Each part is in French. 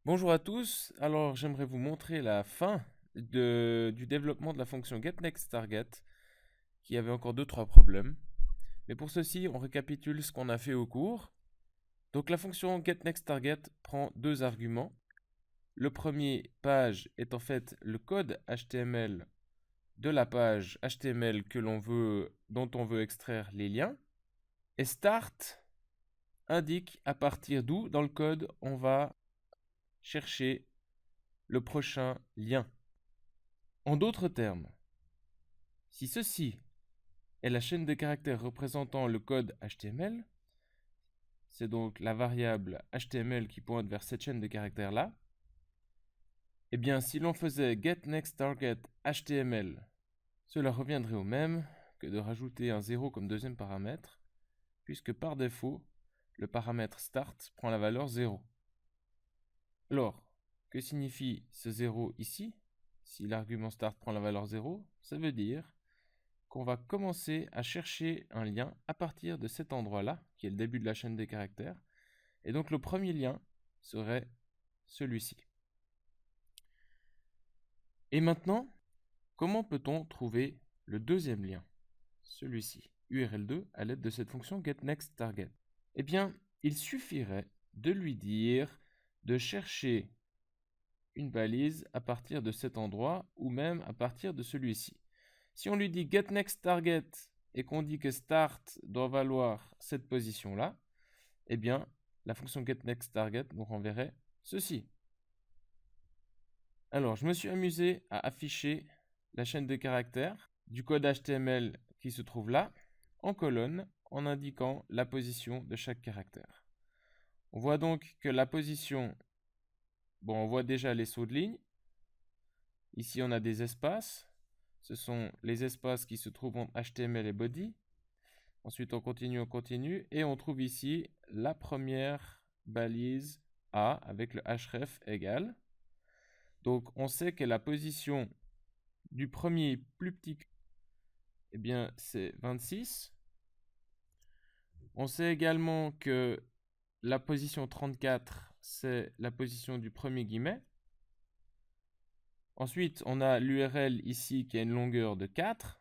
Bonjour à tous, alors j'aimerais vous montrer la fin du développement de la fonction getNextTarget qui avait encore 2-3 problèmes. Mais pour ceci, on récapitule ce qu'on a fait au cours. Donc la fonction getNextTarget prend deux arguments. Le premier page est en fait le code HTML de la page HTML dont on veut extraire les liens. Et start indique à partir d'où dans le code on va chercher le prochain lien. En d'autres termes, si ceci est la chaîne de caractères représentant le code HTML, c'est donc la variable HTML qui pointe vers cette chaîne de caractères-là, eh bien si l'on faisait getNextTargetHTML, cela reviendrait au même que de rajouter un 0 comme deuxième paramètre, puisque par défaut, le paramètre start prend la valeur 0. Alors, que signifie ce 0 ici? Si l'argument start prend la valeur 0, ça veut dire qu'on va commencer à chercher un lien à partir de cet endroit-là, qui est le début de la chaîne des caractères. Et donc le premier lien serait celui-ci. Et maintenant, comment peut-on trouver le deuxième lien? Celui-ci, URL2, à l'aide de cette fonction getNextTarget. Eh bien, il suffirait de lui dire de chercher une balise à partir de cet endroit ou même à partir de celui-ci. Si on lui dit getNextTarget et qu'on dit que start doit valoir cette position-là, eh bien, la fonction getNextTarget nous renverrait ceci. Alors, je me suis amusé à afficher la chaîne de caractères du code HTML qui se trouve là, en colonne, en indiquant la position de chaque caractère. On voit donc que la position, on voit déjà les sauts de ligne. Ici, on a des espaces. Ce sont les espaces qui se trouvent entre HTML et body. Ensuite, on continue, et on trouve ici la première balise A avec le href égal. Donc, on sait que la position du premier plus petit, eh bien, c'est 26. On sait également que la position 34, c'est la position du premier guillemet. Ensuite, on a l'URL ici qui a une longueur de 4.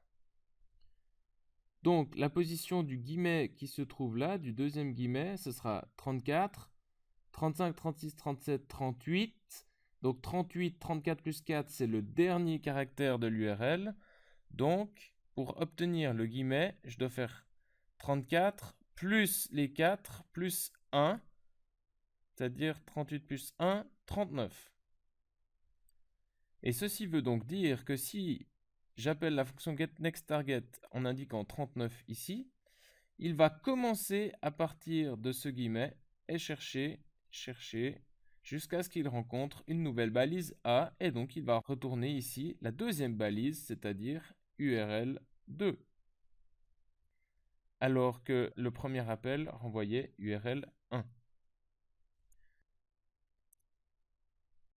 Donc, la position du guillemet qui se trouve là, du deuxième guillemet, ce sera 34, 35, 36, 37, 38. Donc, 38, 34 plus 4, c'est le dernier caractère de l'URL. Donc, pour obtenir le guillemet, je dois faire 34 plus les 4 plus 1, c'est-à-dire 38 plus 1, 39. Et ceci veut donc dire que si j'appelle la fonction getNextTarget en indiquant 39 ici, il va commencer à partir de ce guillemet et chercher jusqu'à ce qu'il rencontre une nouvelle balise A, et donc il va retourner ici la deuxième balise, c'est-à-dire URL 2. Alors que le premier appel renvoyait URL 1.